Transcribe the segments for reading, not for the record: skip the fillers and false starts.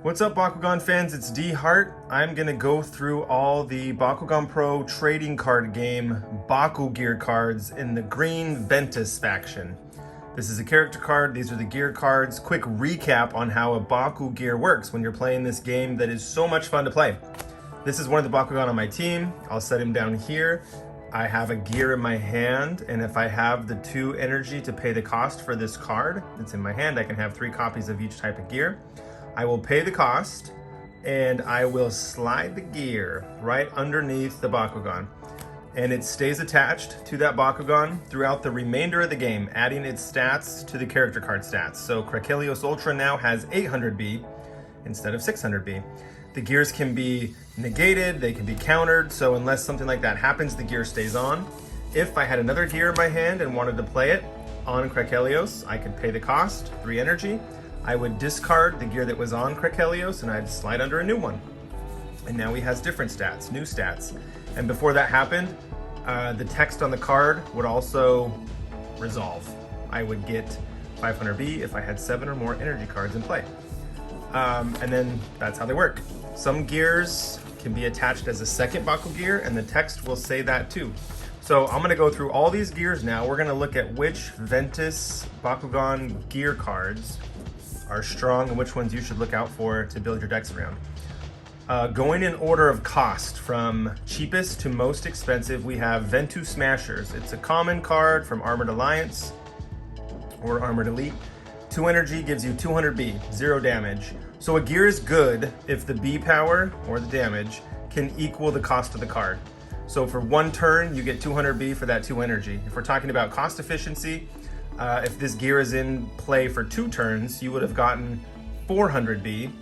What's up, Bakugan fans? It's D Hart. I'm gonna go through all the Bakugan Pro trading card game Baku-Gear cards in the green Ventus faction. This is a character card, these are the gear cards. Quick recap on how a Baku-Gear works when you're playing this game that is so much fun to play. This is one of the Bakugan on my team. I'll set him down here. I have a gear in my hand, and if I have the 2 energy to pay the cost for this card that's in my hand, I can have 3 copies of each type of gear. I will pay the cost, and I will slide the gear right underneath the Bakugan. And it stays attached to that Bakugan throughout the remainder of the game, adding its stats to the character card stats. So Krakelios Ultra now has 800B instead of 600B. The gears can be negated, they can be countered, so unless something like that happens, the gear stays on. If I had another gear in my hand and wanted to play it on Krakelios, I could pay the cost, 3 energy. I would discard the gear that was on Krakelios and I'd slide under a new one. And now he has different stats, new stats. And before that happened, the text on the card would also resolve. I would get 500B if I had 7 or more energy cards in play. And then that's how they work. Some gears can be attached as a second Baku-Gear, and the text will say that too. So I'm gonna go through all these gears now. We're gonna look at which Ventus Bakugan gear cards are strong and which ones you should look out for to build your decks around. Going in order of cost from cheapest to most expensive, we have Ventus Smashers. It's a common card from Armored Alliance or Armored Elite. 2 energy gives you 200B, 0 damage. So a gear is good if the B power or the damage can equal the cost of the card. So for 1 turn, you get 200B for that 2 energy. If we're talking about cost efficiency, if this gear is in play for 2 turns, you would have gotten 400B,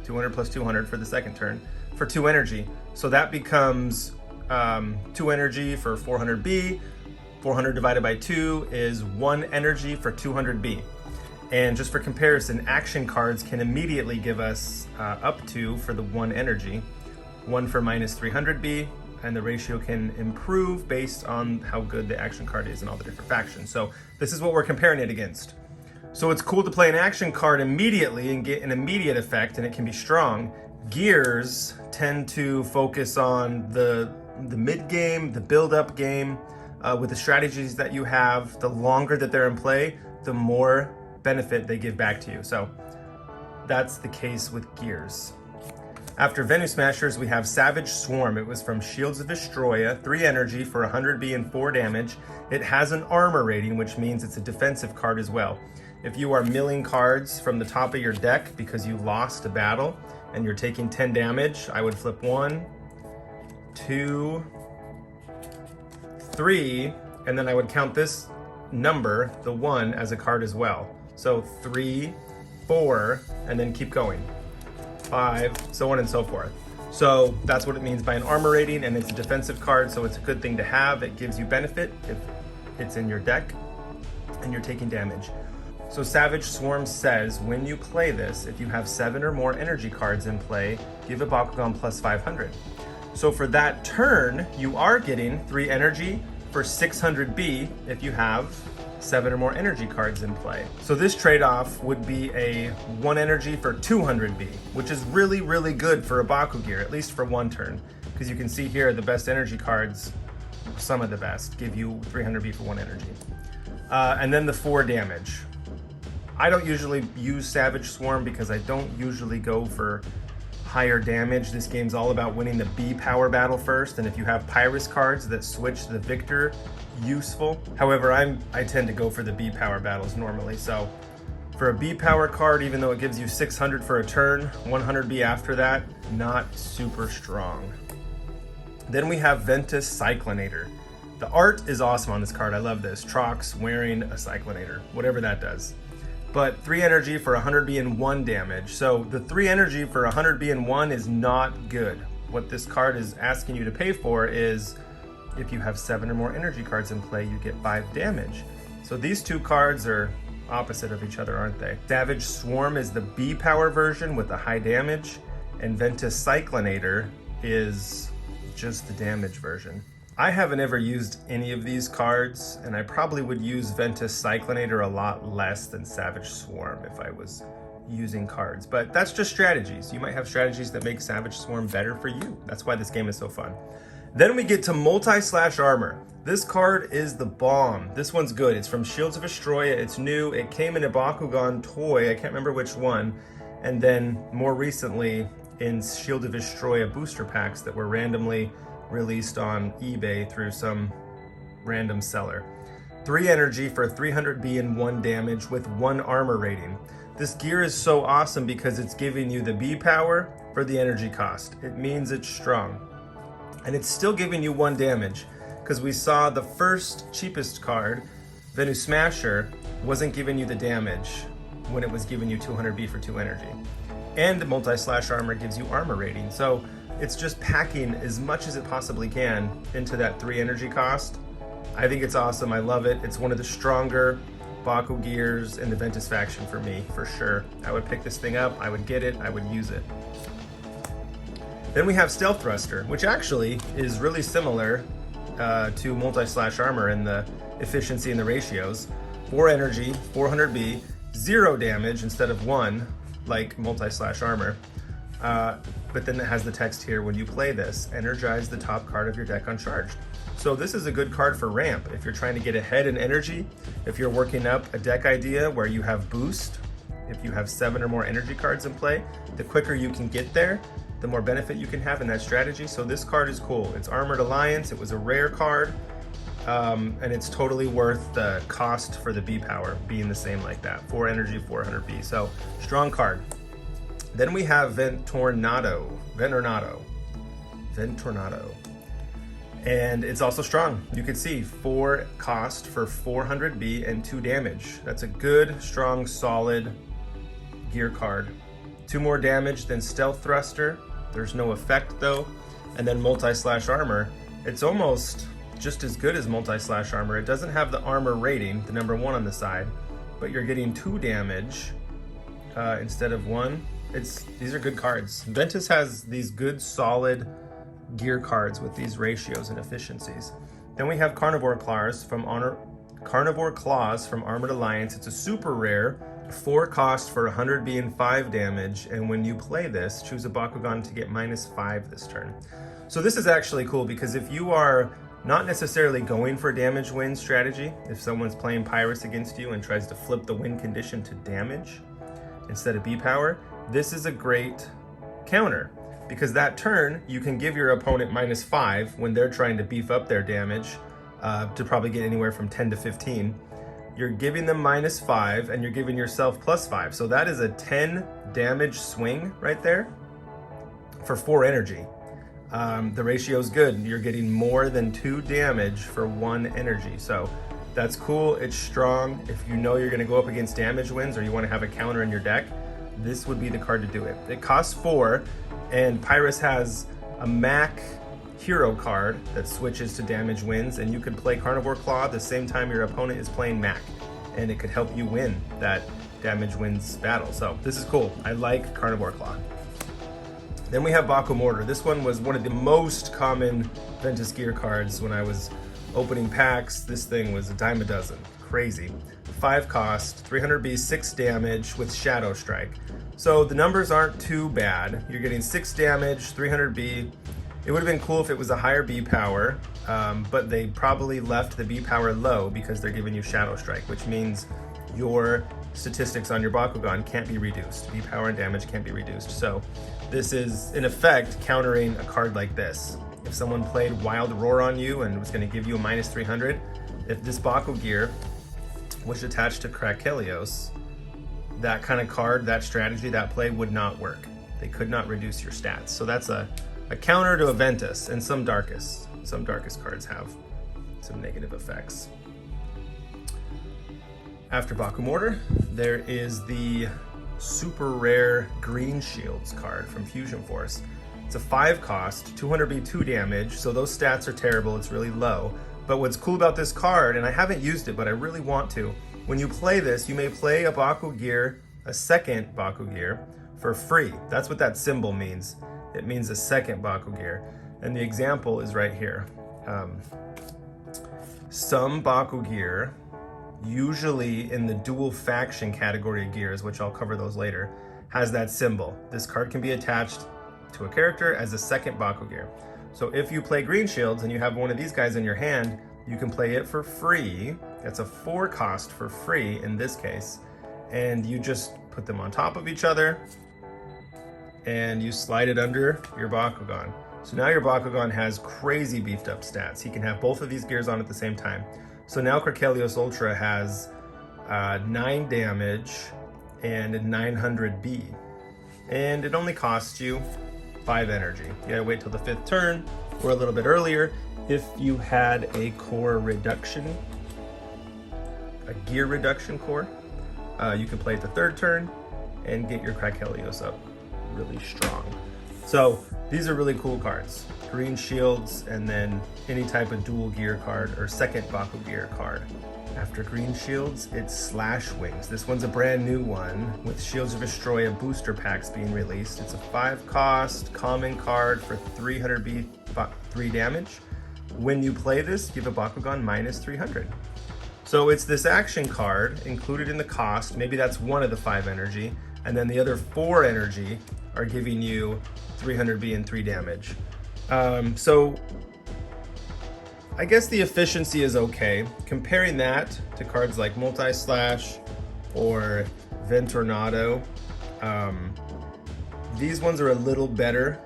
200 plus 200 for the second turn, for 2 energy. So that becomes 2 energy for 400B. 400 divided by 2 is 1 energy for 200B. And just for comparison, action cards can immediately give us up to, for the 1 energy, 1 for minus 300B, and the ratio can improve based on how good the action card is in all the different factions. So this is what we're comparing it against. So it's cool to play an action card immediately and get an immediate effect, and it can be strong. Gears tend to focus on the mid-game, the build-up game. With the strategies that you have, the longer that they're in play, the more benefit they give back to you. So that's the case with gears. After Ventus Smashers, we have Savage Swarm. It was from Shields of Destroya, 3 energy for 100B and 4 damage. It has an armor rating, which means it's a defensive card as well. If you are milling cards from the top of your deck because you lost a battle and you're taking 10 damage, I would flip 1, 2, 3, and then I would count this number, the 1, as a card as well. So 3, 4, and then keep going. 5, so on and so forth. So that's what it means by an armor rating, and it's a defensive card, so it's a good thing to have. It gives you benefit if it's in your deck and you're taking damage. So Savage Swarm says, when you play this, if you have 7 or more energy cards in play, give a Bakugan plus 500. So for that turn, you are getting 3 energy for 600B if you have 7 or more energy cards in play. So this trade-off would be a 1 energy for 200B, which is really, really good for a Baku-Gear, at least for 1 turn. Because you can see here, the best energy cards, some of the best, give you 300B for 1 energy. And then the 4 damage. I don't usually use Savage Swarm because I don't usually go for higher damage. This game's all about winning the B power battle first, and if you have Pyrus cards that switch the victor, useful. However, I tend to go for the B power battles normally. So for a B power card, even though it gives you 600 for a turn, 100B after that, not super strong. Then we have Ventus Cyclonator. The art is awesome on this card. I love this. Trox wearing a Cyclonator, whatever that does. But 3 energy for 100B and 1 damage. So the 3 energy for 100B and 1 is not good. What this card is asking you to pay for is if you have 7 or more energy cards in play, you get 5 damage. So these 2 cards are opposite of each other, aren't they? Savage Swarm is the B power version with the high damage, and Ventus Cyclonator is just the damage version. I haven't ever used any of these cards, and I probably would use Ventus Cyclonator a lot less than Savage Swarm if I was using cards. But that's just strategies. You might have strategies that make Savage Swarm better for you. That's why this game is so fun. Then we get to multi-slash armor. This card is the bomb. This one's good. It's from Shields of Astroya. It's new. It came in a Bakugan toy. I can't remember which one. And then more recently in Shield of Astroya booster packs that were randomly released on eBay through some random seller. 3 energy for 300B and 1 damage with 1 armor rating. This gear is so awesome because it's giving you the B power for the energy cost. It means it's strong. And it's still giving you 1 damage, because we saw the first cheapest card, Ventus Smasher, wasn't giving you the damage when it was giving you 200B for 2 energy. And multi-slash armor gives you armor rating. So it's just packing as much as it possibly can into that 3 energy cost. I think it's awesome. I love it. It's one of the stronger Baku-Gears in the Ventus faction for me, for sure. I would pick this thing up, I would get it, I would use it. Then we have Stealth Thruster, which actually is really similar to multi-slash armor in the efficiency and the ratios. 4 energy, 400B, 0 damage instead of 1, like multi-slash armor. But then it has the text here, when you play this, energize the top card of your deck uncharged. So this is a good card for ramp if you're trying to get ahead in energy, if you're working up a deck idea where you have boost, if you have 7 or more energy cards in play, the quicker you can get there, the more benefit you can have in that strategy. So this card is cool. It's Armored Alliance, it was a rare card, and it's totally worth the cost for the B power being the same like that. 4 energy, 400B, so strong card. Then we have Ventornado. And it's also strong. You can see 4 cost for 400B and 2 damage. That's a good, strong, solid gear card. 2 more damage than Stealth Thruster. There's no effect though. And then multi-slash armor. It's almost just as good as multi-slash armor. It doesn't have the armor rating, the number 1 on the side, but you're getting 2 damage instead of 1. These are good cards. Ventus has these good, solid gear cards with these ratios and efficiencies. Then we have Carnivore Claws from Armored Alliance. It's a super rare, 4 cost for 100B and 5 damage, and when you play this, choose a Bakugan to get -5 this turn. So this is actually cool because if you are not necessarily going for damage win strategy, if someone's playing Pyrus against you and tries to flip the win condition to damage instead of B power, this is a great counter. Because that turn, you can give your opponent -5 when they're trying to beef up their damage to probably get anywhere from 10 to 15. You're giving them -5 and you're giving yourself +5. So that is a 10 damage swing right there for 4 energy. The ratio is good. You're getting more than 2 damage for 1 energy. So that's cool, it's strong. If you know you're gonna go up against damage wins or you wanna have a counter in your deck, this would be the card to do it. It costs 4, and Pyrus has a Mac hero card that switches to damage wins, and you could play Carnivore Claw the same time your opponent is playing Mac, and it could help you win that damage wins battle. So this is cool. I like Carnivore Claw. Then we have Baku Mortar. This one was one of the most common Ventus gear cards when I was opening packs. This thing was a dime a dozen. Crazy. 5 cost, 300B, 6 damage with Shadow Strike. So the numbers aren't too bad. You're getting 6 damage, 300B. It would have been cool if it was a higher B power, but they probably left the B power low because they're giving you Shadow Strike, which means your statistics on your Bakugan can't be reduced. B power and damage can't be reduced. So this is, in effect, countering a card like this. If someone played Wild Roar on you and was going to give you a -300, if this Baku-Gear was attached to Krakelios, that kind of card, that strategy, that play would not work. They could not reduce your stats. So that's a counter to a Ventus, and some darkest cards have some negative effects. After Baku Mortar, there is the super rare Green Shields card from Fusion Force. It's a 5 cost, 200B, 2 damage, so those stats are terrible, it's really low. But what's cool about this card, and I haven't used it, but I really want to, when you play this, you may play a Baku-Gear, a second Baku-Gear, for free. That's what that symbol means. It means a second Baku-Gear. And the example is right here. Some Baku-Gear usually in the dual faction category of gears, which I'll cover those later, has that symbol. This card can be attached to a character as a second Baku-Gear. So if you play Green Shields and you have one of these guys in your hand, you can play it for free. That's a 4 cost for free in this case. And you just put them on top of each other and you slide it under your Bakugan. So now your Bakugan has crazy beefed up stats. He can have both of these gears on at the same time. So now Krakelios Ultra has 9 damage and 900 B. And it only costs you 5 energy. You gotta wait till the 5th turn or a little bit earlier if you had a core reduction, a gear reduction core. You can play it the 3rd turn and get your Krakelios up really strong. So these are really cool cards. Green Shields and then any type of dual gear card or second Baku-Gear card. After Green Shields, it's Slash Wings. This one's a brand new one with Shields of Astroya booster packs being released. It's a 5 cost common card for 300 B, 3 damage. When you play this, give a Bakugan minus 300. So it's this action card included in the cost. Maybe that's one of the 5 energy. And then the other 4 energy are giving you 300 B and 3 damage. So I guess the efficiency is okay. Comparing that to cards like Multi-Slash or Ventornado, these ones are a little better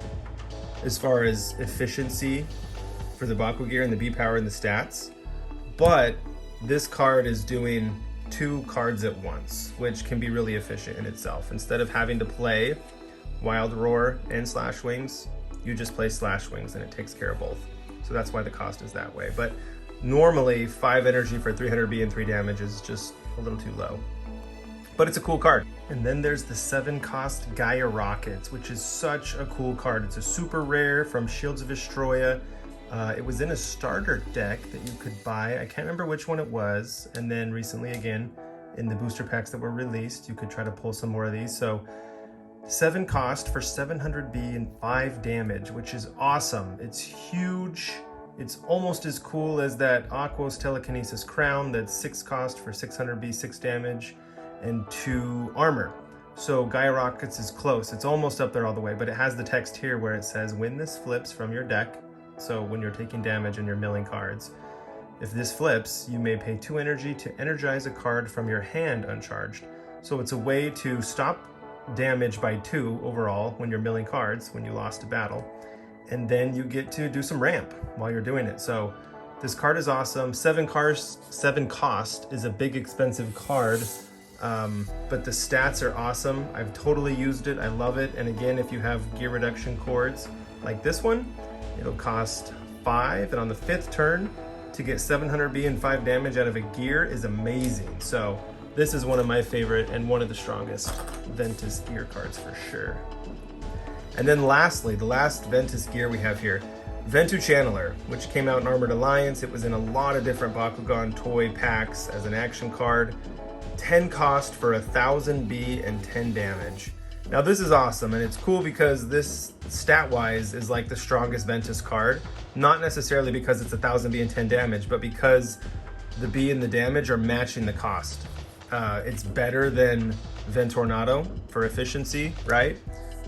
as far as efficiency for the Baku-Gear and the B power and the stats. But this card is doing 2 cards at once, which can be really efficient in itself. Instead of having to play Wild Roar and Slash Wings, you just play Slash Wings and it takes care of both. So that's why the cost is that way. But normally 5 energy for 300 B and 3 damage is just a little too low. But it's a cool card. And then there's the 7 cost Gaia Rockets, which is such a cool card. It's a super rare from Shields of Astroya. It was in a starter deck that you could buy. I can't remember which one it was. And then recently again, in the booster packs that were released, you could try to pull some more of these. So 7 cost for 700 B and 5 damage, which is awesome. It's huge. It's almost as cool as that Aquos Telekinesis Crown that's 6 cost for 600 B, 6 damage, and 2 armor. So Gaia Rockets is close. It's almost up there all the way, but it has the text here where it says, when this flips from your deck, so when you're taking damage and you're milling cards, if this flips, you may pay 2 energy to energize a card from your hand uncharged. So it's a way to stop damage by 2 overall when you're milling cards, when you lost a battle. And then you get to do some ramp while you're doing it. So this card is awesome. 7 cost is a big expensive card, but the stats are awesome. I've totally used it. I love it. And again, if you have gear reduction cords like this one, it'll cost 5. And on the 5th turn, to get 700 B and 5 damage out of a gear is amazing. So this is one of my favorite and one of the strongest Ventus gear cards for sure. And then lastly, the last Ventus gear we have here, Ventu Channeler, which came out in Armored Alliance. It was in a lot of different Bakugan toy packs as an action card. 10 cost for 1000 B and 10 damage. Now this is awesome, and it's cool because this stat-wise is like the strongest Ventus card. Not necessarily because it's 1000 B and 10 damage, but because the B and the damage are matching the cost. It's better than Ventornado for efficiency, right?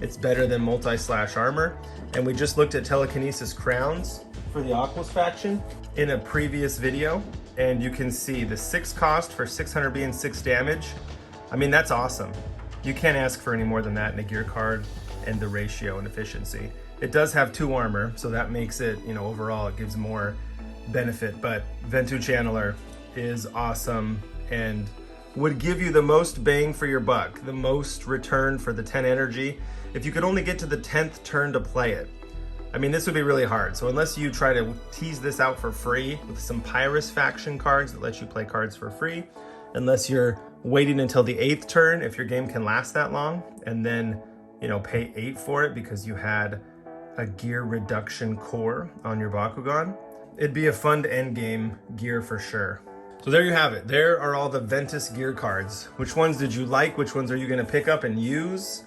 It's better than Multi-Slash Armor. And we just looked at Telekinesis Crowns for the Aquos faction in a previous video. And you can see the 6 cost for 600 B and 6 damage. I mean, that's awesome. You can't ask for any more than that in a gear card and the ratio and efficiency. It does have 2 armor, so that makes it, you know, overall it gives more benefit. But Ventu Channeler is awesome and would give you the most bang for your buck, the most return for the 10 energy, if you could only get to the 10th turn to play it. I mean, this would be really hard. So unless you try to tease this out for free with some Pyrus faction cards that let you play cards for free, unless you're waiting until the 8th turn, if your game can last that long, and then, you know, pay 8 for it because you had a gear reduction core on your Bakugan, it'd be a fun to end game gear for sure. So there you have it. There are all the Ventus gear cards. Which ones did you like? Which ones are you gonna pick up and use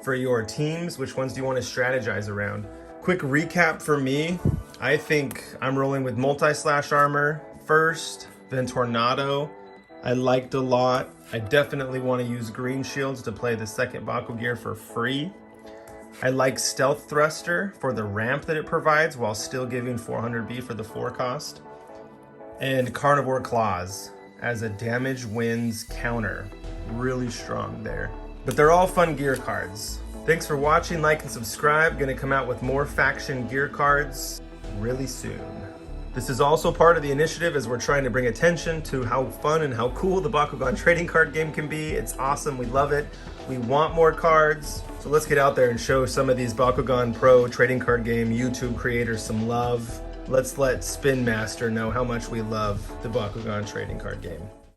for your teams? Which ones do you want to strategize around? Quick recap for me. I think I'm rolling with Multi-Slash Armor first, then Tornado, I liked a lot. I definitely want to use green shields to play the second Baku-Gear for free. I like Stealth Thruster for the ramp that it provides while still giving 400B for the 4 cost. And Carnivore Claws as a damage wins counter. Really strong there. But they're all fun gear cards. Thanks for watching, like and subscribe. Gonna come out with more faction gear cards really soon. This is also part of the initiative as we're trying to bring attention to how fun and how cool the Bakugan trading card game can be. It's awesome, we love it. We want more cards. So let's get out there and show some of these Bakugan Pro trading card game YouTube creators some love. Let's let Spin Master know how much we love the Bakugan trading card game.